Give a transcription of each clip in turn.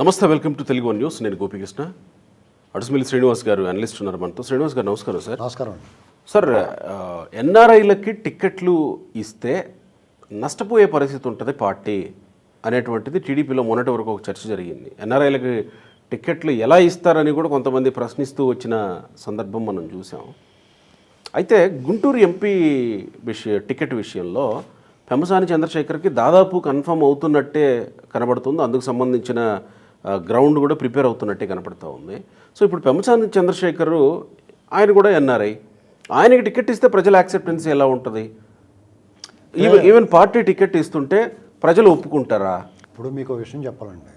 నమస్తే, welcome to Telugu one news. నేను గోపికృష్ణ. అడుసుమిల్లి శ్రీనివాస్ గారు అనలిస్ట్ ఉన్నారు మనతో. శ్రీనివాస్ గారు నమస్కారం సార్. నమస్కారం అండి. సార్, ఎన్ఆర్ఐలకి టిక్కెట్లు ఇస్తే నష్టపోయే పరిస్థితి ఉంటుంది పార్టీ అనేటువంటిది టీడీపీలో మొన్నటి వరకు ఒక చర్చ జరిగింది. ఎన్ఆర్ఐలకి టిక్కెట్లు ఎలా ఇస్తారని కూడా కొంతమంది ప్రశ్నిస్తూ వచ్చిన సందర్భం మనం చూసాం. అయితే గుంటూరు ఎంపీ టికెట్ విషయంలో పెమ్మసాని చంద్రశేఖర్కి దాదాపు కన్ఫర్మ్ అవుతున్నట్టే కనబడుతుంది. అందుకు సంబంధించిన గ్రౌండ్ కూడా ప్రిపేర్ అవుతున్నట్టే కనపడుతూ ఉంది. సో ఇప్పుడు పెమ్మసాని చంద్రశేఖర్ ఆయన కూడా ఎన్ఆర్ఐ, ఆయనకి టికెట్ ఇస్తే ప్రజల యాక్సెప్టెన్స్ ఎలా ఉంటుంది? ఈవెన్ పార్టీ టికెట్ ఇస్తుంటే ప్రజలు ఒప్పుకుంటారా? ఇప్పుడు మీకు ఒక విషయం చెప్పాలండి.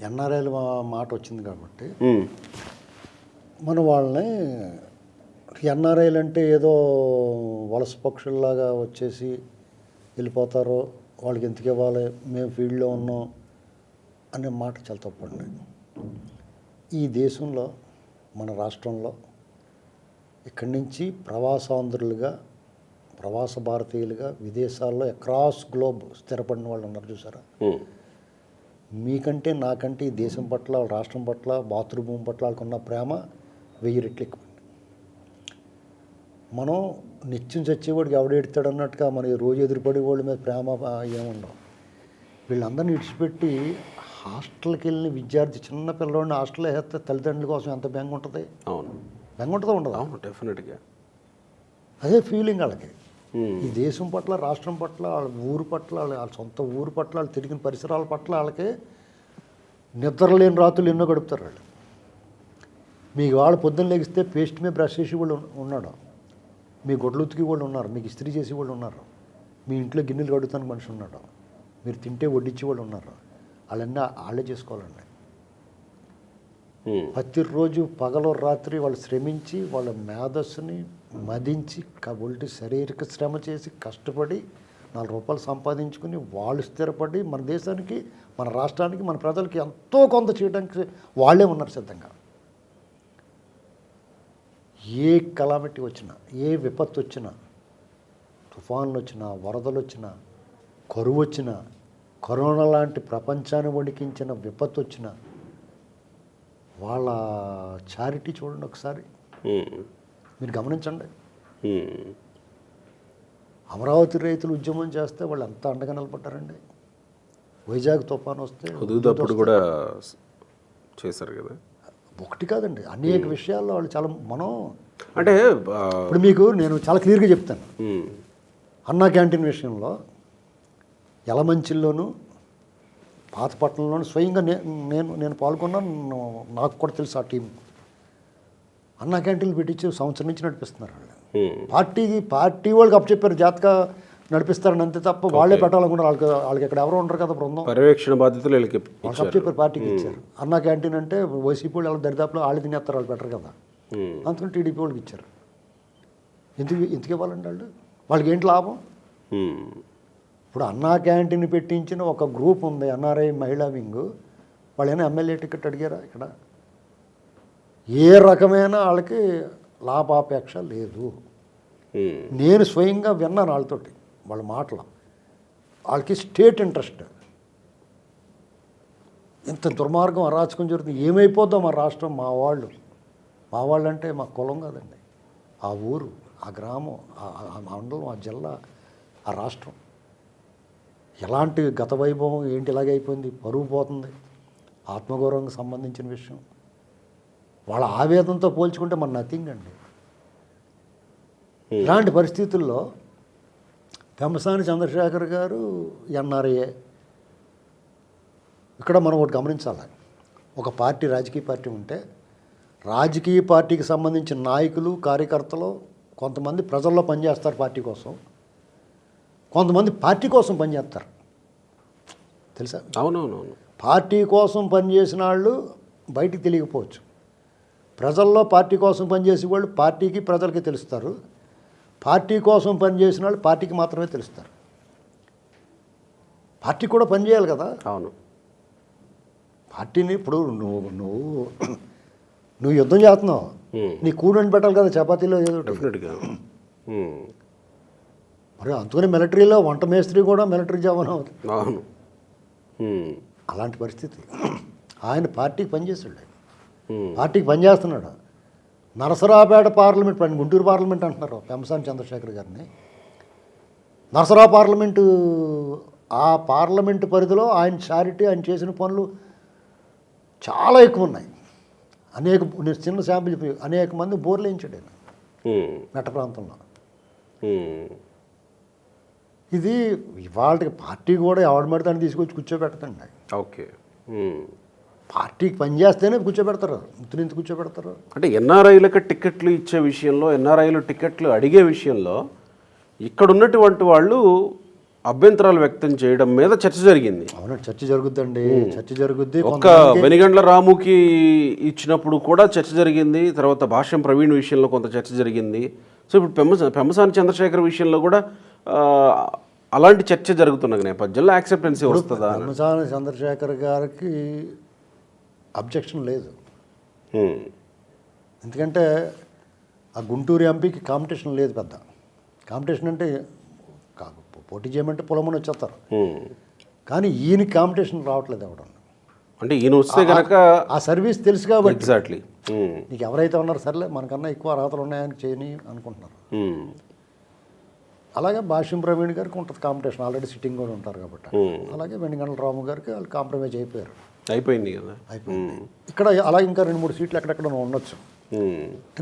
ఎన్ఆర్ఐల మాట వచ్చింది కాబట్టి మన వాళ్ళని ఎన్ఆర్ఐలు అంటే ఏదో వలస పక్షుల్లాగా వచ్చేసి వెళ్ళిపోతారో, వాళ్ళకి ఎందుకు ఇవ్వాలి, మేము ఫీల్డ్లో ఉన్నాం అనే మాట చాలా తప్పండి. ఈ దేశంలో మన రాష్ట్రంలో ఇక్కడి నుంచి ప్రవాసాంధ్రులుగా, ప్రవాస భారతీయులుగా విదేశాల్లో అక్రాస్ గ్లోబ్ స్థిరపడిన వాళ్ళు ఉన్నారు చూసారా. మీకంటే నాకంటే ఈ దేశం పట్ల, రాష్ట్రం పట్ల, మాతృభూమి పట్ల వాళ్ళకున్న ప్రేమ 1000 రెట్లు ఎక్కువ. మనం నిత్యం చచ్చేవాడికి ఎవడెడతాడు అన్నట్టుగా మన రోజు ఎదురుపడే వాళ్ళ మీద ప్రేమ ఏముండవు. వీళ్ళందరినీ విడిచిపెట్టి హాస్టల్కి వెళ్ళిన విద్యార్థి, చిన్న పిల్లవాడిని హాస్టల్లో వేస్తే తల్లిదండ్రుల కోసం ఎంత బెంగ ఉంటుంది? అవును, బెంగ ఉంటుందా ఉండదు? అవును, డెఫినెట్గా అదే ఫీలింగ్ వాళ్ళకి. ఈ దేశం పట్ల, రాష్ట్రం పట్ల, వాళ్ళ ఊరు పట్ల, వాళ్ళ సొంత ఊరు పట్ల, వాళ్ళు తిరిగిన పరిసరాల పట్ల వాళ్ళకి నిద్రలేని రాత్రులు ఎన్నో గడుపుతారు వాళ్ళు. మీకు వాళ్ళు పొద్దున్న లెగిస్తే పేస్ట్ మీద బ్రష్ చేసి వాళ్ళు ఉన్నాడు, మీ గొడ్లు ఉతికి వాళ్ళు ఉన్నారు, మీకు ఇస్త్రీ చేసి వాళ్ళు ఉన్నారు, మీ ఇంట్లో గిన్నెలు కడుగుతానికి మనిషి ఉన్నాడు, మీరు తింటే వడ్డించి వాళ్ళు ఉన్నారు. వాళ్ళన్నీ వాళ్ళే చేసుకోవాలండి. ప్రతిరోజు పగలు రాత్రి వాళ్ళు శ్రమించి వాళ్ళ మేధస్సుని మదించి ఒంటి శారీరక శ్రమ చేసి కష్టపడి 4 రూపాయలు సంపాదించుకుని వాళ్ళు స్థిరపడి మన దేశానికి, మన రాష్ట్రానికి, మన ప్రజలకి ఎంతో కొంత చేయడానికి వాళ్ళే ఉన్నారు సిద్ధంగా. ఏ కలామిటీ వచ్చినా, ఏ విపత్తు వచ్చినా, తుఫాన్లు వచ్చినా, వరదలు వచ్చినా, కరువు వచ్చినా, కరోనా లాంటి ప్రపంచాన్ని వణికించిన విపత్తు వచ్చినా వాళ్ళ చారిటీ చూడండి ఒకసారి, మీరు గమనించండి. అమరావతి రైతులు ఉద్యమం చేస్తే వాళ్ళు ఎంత అండగా నిలబడ్డారండి. వైజాగ్ తుఫాన్ వస్తే కూడా చేశారు కదా. ఒకటి కాదండి, అనేక విషయాల్లో వాళ్ళు చాలా, మనం అంటే ఇప్పుడు మీకు నేను చాలా క్లియర్గా చెప్తాను. అన్నా క్యాంటీన్ విషయంలో యలమంచిల్లోనూ పాతపట్నంలోనూ స్వయంగా నేను పాల్గొన్నాను. నాకు కూడా తెలుసు ఆ టీం. అన్నా క్యాంటీన్లు పెట్టించి సంవత్సరం నుంచి నడిపిస్తున్నారు వాళ్ళు. పార్టీ వాళ్ళకి అప్పచెప్పారు, జాతక నడిపిస్తారని అంతే తప్ప వాళ్ళే పెట్టాలనుకున్నారు. వాళ్ళకి ఎక్కడ ఎవరో ఉంటారు కదా బృందం, పర్యవేక్షణ బాధ్యతలు వాళ్ళకి అప్పచెప్పారు, పార్టీకి ఇచ్చారు. అన్నా క్యాంటీన్ అంటే వైసీపీ వాళ్ళు వాళ్ళ దరిదాపులో వాళ్ళు తినేస్తారు, వాళ్ళు పెట్టరు కదా. అందుకని టీడీపీ వాళ్ళకి ఇచ్చారు. ఎందుకు ఇవ్వాలండి వాళ్ళు? వాళ్ళకి ఏంటి లాభం? ఇప్పుడు అన్నా క్యాంటీన్ పెట్టించిన ఒక గ్రూప్ ఉంది, ఎన్ఆర్ఐ మహిళా వింగ్. వాళ్ళైనా ఎమ్మెల్యే టికెట్ అడిగారా? ఇక్కడ ఏ రకమైన వాళ్ళకి లాభాపేక్ష లేదు. నేను స్వయంగా విన్నాను వాళ్ళతోటి, వాళ్ళ మాటలు. వాళ్ళకి స్టేట్ ఇంట్రెస్ట్. ఇంత దుర్మార్గం, అరాచకం జరుగుతుంది, ఏమైపోద్దాం మా రాష్ట్రం, మా వాళ్ళు అంటే మా కులం కాదండి, ఆ ఊరు, ఆ గ్రామం, ఆ మండలం, ఆ జిల్లా, ఆ రాష్ట్రం ఎలాంటి గత వైభవం ఏంటి, ఇలాగైపోయింది, పరువు పోతుంది, ఆత్మగౌరవంకి సంబంధించిన విషయం. వాళ్ళ ఆవేదనతో పోల్చుకుంటే మన నథింగ్ అండి. ఇలాంటి పరిస్థితుల్లో పెమ్మసాని చంద్రశేఖర్ గారు ఎన్ఆర్ఏ. ఇక్కడ మనం ఒకటి గమనించాలి. ఒక పార్టీ, రాజకీయ పార్టీ ఉంటే రాజకీయ పార్టీకి సంబంధించిన నాయకులు, కార్యకర్తలు కొంతమంది ప్రజల్లో పనిచేస్తారు పార్టీ కోసం, కొంతమంది పార్టీ కోసం పనిచేస్తారు. తెలుసా? అవునవునవును. పార్టీ కోసం పనిచేసిన వాళ్ళు బయటికి తెలియకపోవచ్చు. ప్రజల్లో పార్టీ కోసం పనిచేసే వాళ్ళు పార్టీకి, ప్రజలకి తెలుస్తారు. పార్టీ కోసం పనిచేసిన వాళ్ళు పార్టీకి మాత్రమే తెలుస్తారు. పార్టీ కూడా పనిచేయాలి కదా. అవును. పార్టీని ఇప్పుడు నువ్వు యుద్ధం చేస్తున్నావు, నీ కూడని పెట్టాలి కదా చపాతీలో ఏదో. డెఫినెట్గా. మరి అందుకని మిలిటరీలో వంట మేస్త్రి కూడా మిలిటరీ జవాన్ అవుతుంది. అవును. అలాంటి పరిస్థితి. ఆయన పార్టీకి పనిచేసాడు, పార్టీకి పనిచేస్తున్నాడు. నరసరావుపేట పార్లమెంట్, గుంటూరు పార్లమెంట్ అంటున్నారు పెంసాని చంద్రశేఖర్ గారిని. నరసరావు పార్లమెంటు, ఆ పార్లమెంటు పరిధిలో ఆయన చారిటీ, ఆయన చేసిన పనులు చాలా ఎక్కువ ఉన్నాయి. నేను చిన్న శాంపిల్ చెప్పి అనేక మంది బోర్లు వేయించాడు ఆయన మెట్ట ప్రాంతంలో. ఇది ఇవాళకి పార్టీ కూడా ఎవడ పడితే అని తీసుకొచ్చి కూర్చోబెడతండి. ఓకే, పార్టీకి పనిచేస్తేనే కూర్చోబెడతారు, ముత్తునింత కూర్చోబెడతారు. అంటే ఎన్ఆర్ఐలకు టికెట్లు ఇచ్చే విషయంలో, ఎన్ఆర్ఐలు టికెట్లు అడిగే విషయంలో ఇక్కడ ఉన్నటువంటి వాళ్ళు అభ్యంతరాలు వ్యక్తం చేయడం మీద చర్చ జరిగింది. అవునండి, చర్చ జరుగుద్దండి, చర్చ జరుగుద్ది. ఒక్క వెనిగండ్ల రాముకి ఇచ్చినప్పుడు కూడా చర్చ జరిగింది. తర్వాత భాష్యం ప్రవీణ్ విషయంలో కొంత చర్చ జరిగింది. సో ఇప్పుడు పెమ్మసాని చంద్రశేఖర్ విషయంలో కూడా అలాంటి చర్చ జరుగుతున్న నేపథ్యంలో యాక్సెప్టెన్సీ వస్తుందా? పెమ్మసాని చంద్రశేఖర్ గారికి అబ్జెక్షన్ లేదు. ఎందుకంటే ఆ గుంటూరు ఎంపీకి కాంపిటీషన్ లేదు. పెద్ద కాంపిటీషన్ అంటే పోటీ చేయమంటే పొలమని వచ్చేస్తారు, కానీ ఈయనకి కాంపిటీషన్ రావట్లేదు ఎవడం. అంటే ఈయన వస్తే కనుక ఆ సర్వీస్ తెలుసు కాబట్టి ఎగ్జాక్ట్లీ నీకు ఎవరైతే ఉన్నారో సర్లే మనకన్నా ఎక్కువ అర్హతలు ఉన్నాయని చేయని అనుకుంటున్నారు. అలాగే భాష్యం ప్రవీణ్ గారికి ఉంటుంది కాంపిటీషన్, ఆల్రెడీ సిట్టింగ్ కూడా ఉంటారు కాబట్టి. అలాగే వెనిగండ్ల రాము గారికి వాళ్ళు కాంప్రమైజ్ అయిపోయింది కదా, అయిపోయింది. ఇక్కడ అలాగే ఇంకా 2-3 సీట్లు ఎక్కడెక్కడ ఉండొచ్చు.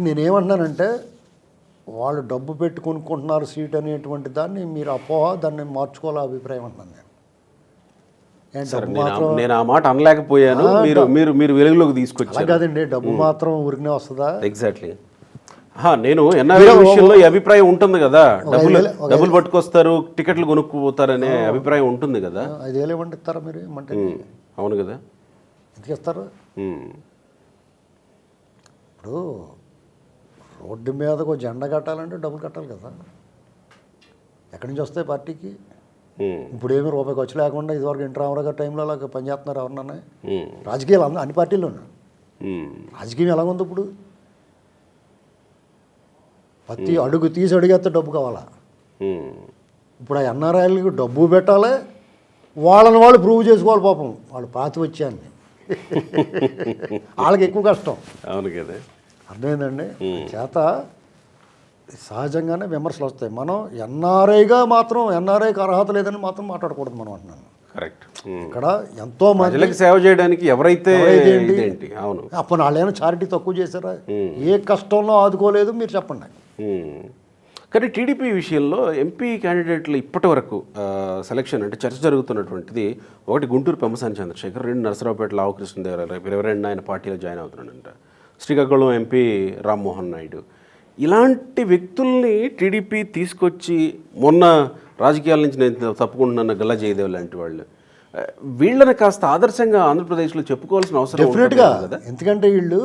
నేనేమంటున్నానంటే వాళ్ళు డబ్బు పెట్టి కొనుక్కుంటున్నారు సీట్ అనేటువంటి దాన్ని మీరు అపోహ, దాన్ని మార్చుకోవాల అభిప్రాయం అంటున్నాను నేను. నేను ఆ మాట అనలేకపోయాను, మీరు మీరు వెలుగులోకి తీసుకొచ్చారు. అలా కాదండి, డబ్బు మాత్రం ఊరికనే వస్తుందా? ఎగ్జాక్ట్లీ. నేను ఎన్ఆర్ఐ విషయంలో ఈ అభిప్రాయం ఉంటుంది కదా, డబ్బులు పట్టుకొస్తారు, టికెట్లు కొనుక్కుపోతారనే అభిప్రాయం ఉంటుంది కదా. 5,000 ఇవ్వండి, ఇస్తారా మీరు? ఏమంటే అవును కదా, ఎందుకు ఇస్తారు? ఇప్పుడు రోడ్డు మీదకు జెండా కట్టాలంటే డబ్బులు కట్టాలి కదా, ఎక్కడి నుంచి వస్తాయి పార్టీకి? ఇప్పుడు ఏమి రూపాయి ఖర్చు లేకుండా ఇదివరకు ఎన్టీ రామారావు గారి టైంలో అలాగ పనిచేస్తున్నారు ఎవరన్నా? రాజకీయాలు అన్ని పార్టీల్లో ఉన్నాయి. రాజకీయం ఎలాగుంది ఇప్పుడు? ప్రతి అడుగు తీసి అడిగేస్తే డబ్బు కావాలా? ఇప్పుడు ఆ ఎన్ఆర్ఐలకు డబ్బు పెట్టాలి, వాళ్ళని వాళ్ళు ప్రూవ్ చేసుకోవాలి. పాపం వాళ్ళు పాతి వచ్చాన్ని వాళ్ళకి ఎక్కువ కష్టం. అవును కదా, అర్థమైందండి. చేత సహజంగానే విమర్శలు వస్తాయి. మనం ఎన్ఆర్ఐగా మాత్రం ఎన్ఆర్ఐకి అర్హత లేదని మాత్రం మాట్లాడకూడదు మనం అంటున్నాను. కరెక్ట్. ఇక్కడ ఎంతో మందికి సేవ చేయడానికి ఎవరైతే అవును అప్పుడు వాళ్ళేమో చారిటీ తక్కువ చేశారా? ఏ కష్టంలో ఆదుకోలేదు మీరు చెప్పండి. కానీ టీడీపీ విషయంలో ఎంపీ క్యాండిడేట్లు ఇప్పటి వరకు సెలక్షన్ అంటే చర్చ జరుగుతున్నటువంటిది, ఒకటి గుంటూరు పెమ్మసాని చంద్రశేఖర్, 2 నరసరావుపేట లావు కృష్ణదేవరాయలు, 22 ఆయన పార్టీలో జాయిన్ అవుతున్నాడంట, శ్రీకాకుళం ఎంపీ రామ్మోహన్ నాయుడు. ఇలాంటి వ్యక్తుల్ని టీడీపీ తీసుకొచ్చి మొన్న రాజకీయాల నుంచి నేను తప్పుకుంటున్న గల్లా జయదేవ్ లాంటి వాళ్ళు, వీళ్ళని కాస్త ఆదర్శంగా ఆంధ్రప్రదేశ్లో చెప్పుకోవాల్సిన అవసరం డెఫినెట్గా కదా. ఎందుకంటే వీళ్ళు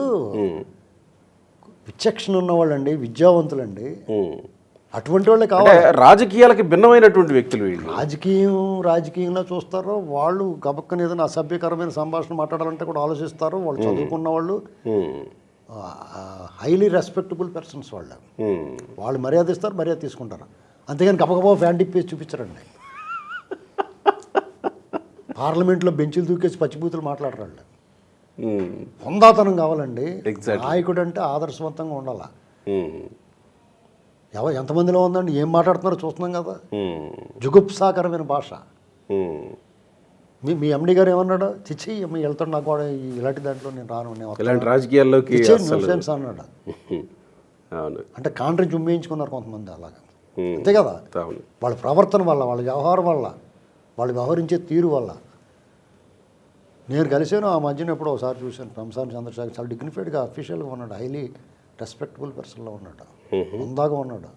విచక్షణ ఉన్నవాళ్ళండి, విద్యావంతులండి, అటువంటి వాళ్ళే కావాలి. రాజకీయాలకి భిన్నమైనటువంటి వ్యక్తులు వీళ్ళు. రాజకీయంలో చూస్తారో వాళ్ళు గబక్కన ఏదైనా అసభ్యకరమైన సంభాషణ మాట్లాడాలంటే కూడా ఆలోచిస్తారు. వాళ్ళు చదువుకున్న వాళ్ళు, హైలీ రెస్పెక్టబుల్ పర్సన్స్ వాళ్ళు మర్యాద ఇస్తారు, మర్యాద తీసుకుంటారు. అంతేగాని గబగబా ఫ్యాన్ టిప్పేసి చూపించారండి. పార్లమెంట్లో బెంచులు దూకేసి పచ్చిబూతులు మాట్లాడరు వాళ్ళు. హుందాతనం కావాలండి. నాయకుడు అంటే ఆదర్శవంతంగా ఉండాలా. ఎంతమందిలో ఉందండి, ఏం మాట్లాడుతున్నారో చూస్తున్నాం కదా, జుగుప్సాకరమైన భాష. మీ ఎండి గారు ఏమన్నాడు? చిచ్చి మీ వెళ్తాడు, నాకు కూడా ఇలాంటి దాంట్లో నేను రాను, ఇలాంటి రాజకీయాల్లోకి అన్నాడు. అంటే కాంట్రీ జుమ్మేయించుకున్నారు కొంతమంది అలాగా. అంతే కదా, వాళ్ళ ప్రవర్తన వల్ల, వాళ్ళ వ్యవహారం వల్ల, వాళ్ళు వ్యవహరించే తీరు వల్ల. నేను కలిసాను ఆ మధ్యన ఎప్పుడో ఒకసారి చూశాను. పెమ్మసాని చంద్రశేఖర్ చాలా డిగ్నిఫైడ్గా, అఫీషియల్గా ఉన్నాడు, హైలీ రెస్పెక్టబుల్ పర్సన్లో ఉన్నాడు, ఉందాగా ఉన్నాడు.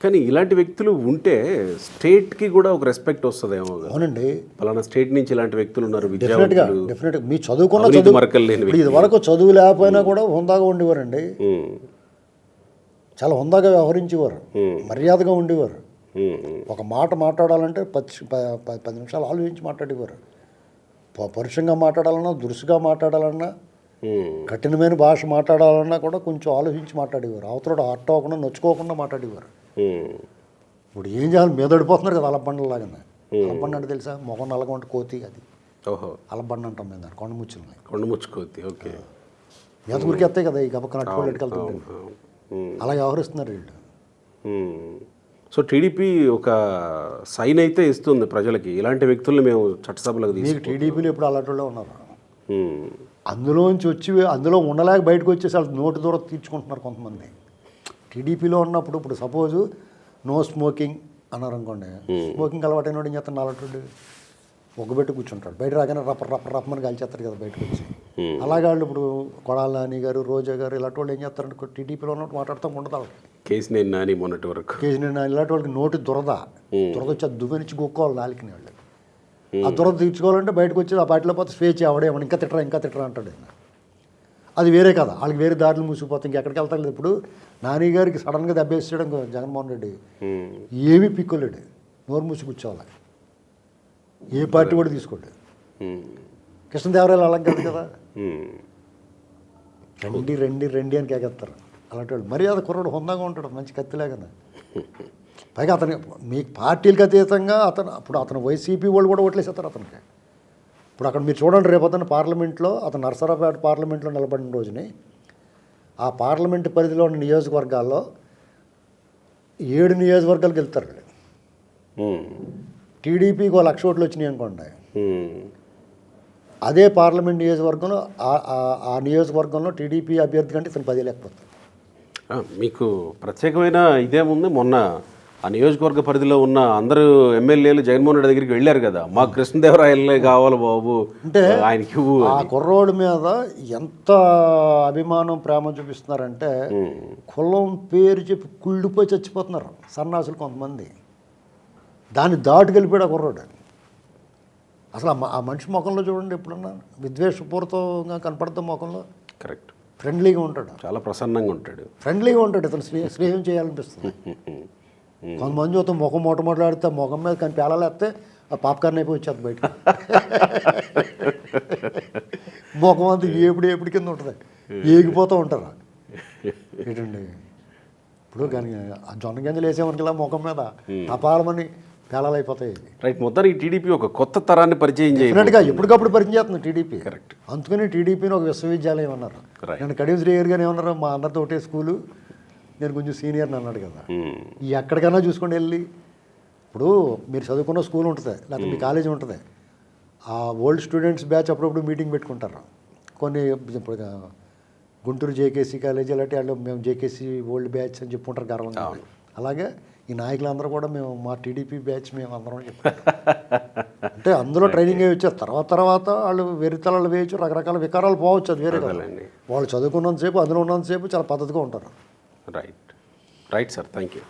కానీ ఇలాంటి వ్యక్తులు ఉంటే స్టేట్కి కూడా ఒక రెస్పెక్ట్ వస్తుందేమో. అవునండి, పలానా స్టేట్ నుంచి ఇలాంటి వ్యక్తులు ఉన్నారు. డెఫినెట్గా మీ చదువుకున్న ఇది వరకు చదువు లేకపోయినా కూడా హుందాగా ఉండేవారండి, చాలా హుందాగా వ్యవహరించేవారు, మర్యాదగా ఉండేవారు. ఒక మాట మాట్లాడాలంటే 10 నిమిషాలు ఆలోచించి మాట్లాడేవారు. పరుషంగా మాట్లాడాలన్నా, దురుసుగా మాట్లాడాలన్నా, కఠినమైన భాష మాట్లాడాలన్నా కూడా కొంచెం ఆలోచించి మాట్లాడేవారు. అవతల అట్ట అవ్వకుండా, నొచ్చుకోకుండా మాట్లాడేవారు. ఇప్పుడు ఏం చేయాలి, మీద పడిపోతున్నారు కదా అలబండలాగానే. అలబండ అంటే తెలుసా, మొగం నల్లగా ఉంటే కోతి, అది ఓహో, అలబండ అంటాం మేము దాన్ని, కొండముచ్చుల్ని. కొండ ముచ్చుకోద్ది. ఓకే. ఎంత ఊరికి వస్తాయి కదా ఈ గబక్క నట్టుకోలేట్టుకు వెళ్తుంటే, అలా వ్యవహరిస్తున్నారు వీళ్ళు. సో టీడీపీ ఒక సైన్ అయితే ఇస్తుంది ప్రజలకి, ఇలాంటి వ్యక్తుల్ని మేము చట్టసభలకు మీకు టీడీపీలో ఇప్పుడు అలాంటి వాళ్ళే ఉన్నారు. తీసుకు. అందులోంచి వచ్చి అందులో ఉండలేక బయటకు వచ్చేసి వాళ్ళు నోటి దూరం తీర్చుకుంటున్నారు కొంతమంది. టీడీపీలో ఉన్నప్పుడు ఇప్పుడు సపోజు నో స్మోకింగ్ అన్నారు అనుకోండి, స్మోకింగ్ అలవాటైన వాడు ఏం చేస్తాడు, నాలటువంటి ఒగ్గబెట్టి కూర్చుంటాడు, బయట రాగానే రప్పమని కాల్చేస్తారు కదా బయటకు వచ్చి. అలాగే వాళ్ళు ఇప్పుడు కొడాల నాని గారు, రోజా గారు ఇలాంటి వాళ్ళు ఏం చేస్తారంటే టీడీపీలో ఉన్నట్టు మాట్లాడుతూ ఉండదు వాళ్ళకి. కేసీఆర్ నాని మొన్నటి వరకు కేసీఆర్ ఇలాంటి వాళ్ళకి నోటి దురద వచ్చి ఆ దువ్వెనిచ్చి గొక్కోవాలి నాలికిన వాళ్ళు. ఆ దురద తీర్చుకోవాలంటే బయటకు వచ్చి ఆ పార్టీలో పోతే స్వేచ్ఛ అవడేమని ఇంకా తిట్టరా అంటాడు ఆయన. అది వేరే కదా, వాళ్ళకి వేరే దారులు మూసిపోతాయి, ఇంకెక్కడికి వెళ్తారు. ఇప్పుడు నాని గారికి సడన్గా దెబ్బేసాడు జగన్మోహన్ రెడ్డి, ఏమీ పిక్కోలేడు, నోరు మూసి కూర్చోవాలి, ఏ పార్టీ కూడా తీసుకోండి. కృష్ణదేవరాయలు అలాగే కాదు కదా, రండి అని కేకెత్తారు అలాంటి వాళ్ళు. మర్యాద కుర్రాడు హుందాగా ఉంటాడు, మంచి కత్తిలాగా. పైగా అతని మీ పార్టీలకు అతీతంగా అతను వైసీపీ వాళ్ళు కూడా ఓట్లేసేస్తారు అతనికి. ఇప్పుడు అక్కడ మీరు చూడండి, రేపు అతను పార్లమెంట్లో, అతను నరసరావుపేట పార్లమెంట్లో నిలబడిన రోజుని ఆ పార్లమెంటు పరిధిలో ఉన్న నియోజకవర్గాల్లో 7 నియోజకవర్గాలకు వెళ్తారు. టీడీపీకి 1,00,000 ఓట్లు వచ్చినాయి అనుకోండి, అదే పార్లమెంట్ నియోజకవర్గంలో ఆ నియోజకవర్గంలో టీడీపీ అభ్యర్థి కంటే ఇతను 10 లేకపోతారు. మీకు ప్రత్యేకమైన ఇదేముంది, మొన్న ఆ నియోజకవర్గ పరిధిలో ఉన్న అందరూ ఎమ్మెల్యేలు జగన్మోహన్ రెడ్డి దగ్గరికి వెళ్ళారు కదా, మాకు కృష్ణదేవరాయలే కావాలి బాబు అంటే ఆయనకి ఆ కుర్రోడి మీద ఎంత అభిమానం ప్రేమ చూపిస్తున్నారంటే కులం పేరు చెప్పి కుళ్ళిపోయి చచ్చిపోతున్నారు సన్నాసులు కొంతమంది. దాన్ని దాటు కలిపాడు ఆ కుర్రోడు. అసలు ఆ మనిషి ముఖంలో చూడండి, ఎప్పుడన్నా విద్వేషపూరితంగా కనపడతాం ముఖంలో. కరెక్ట్. ఫ్రెండ్లీగా ఉంటాడు, చాలా ప్రసన్నంగా ఉంటాడు, ఫ్రెండ్లీగా ఉంటాడు. ఇతను స్నేహం చేయాలనిపిస్తుంది. కొంతమంది చూస్తే ముఖం మొట్టమొదలాడితే ముఖం మీద కానీ పేలాలేస్తే ఆ పాప్కార్న్ అయిపోయి వచ్చేది బయట. ముఖం అంతా ఏపుడు కింద ఉంటుంది, ఏగిపోతూ ఉంటారు. ఏంటండి ఇప్పుడు కానీ ఆ జొన్న గింజలు వేసేమనుకలా ముఖం మీద అపాలమని పేలాలైపోతాయి. రైట్. మొత్తానికి టీడీపీ ఒక కొత్త తరాన్ని పరిచయం చేసినట్టుగా ఎప్పటికప్పుడు పరిచయం చేస్తుంది టీడీపీ. కరెక్ట్. అందుకని టీడీపీని ఒక విశ్వవిద్యాలయం అన్నారు. నేను కడియం శ్రీహరి గారు ఏమన్నారు, మా అందరితో ఒకటే స్కూలు, నేను కొంచెం సీనియర్ని అన్నాడు కదా. ఎక్కడికైనా చూసుకోండి వెళ్ళి, ఇప్పుడు మీరు చదువుకున్న స్కూల్ ఉంటుంది, లేకపోతే మీ కాలేజీ ఉంటుంది, ఆ ఓల్డ్ స్టూడెంట్స్ బ్యాచ్ అప్పుడప్పుడు మీటింగ్ పెట్టుకుంటారు. కొన్ని ఇప్పుడు గుంటూరు జేకేసీ కాలేజీ అలాంటి వాళ్ళు మేము జేకేసీ ఓల్డ్ బ్యాచ్ అని చెప్పుకుంటారు గర్వంగా. అలాగే ఈ నాయకులందరూ కూడా మేము మా టీడీపీ బ్యాచ్ మేము అందరం చెప్పుకుంటాం. అంటే అందులో ట్రైనింగ్ అయ్యి వచ్చారు. తర్వాత వాళ్ళు వెరితలలు వేయచ్చు, రకరకాల వికారాలు పోవచ్చు, అది వేరే కదా. వాళ్ళు చదువుకున్నంతసేపు అందులో ఉన్నంతసేపు చాలా పద్ధతిగా ఉంటారు. Right. Right sir, thank you.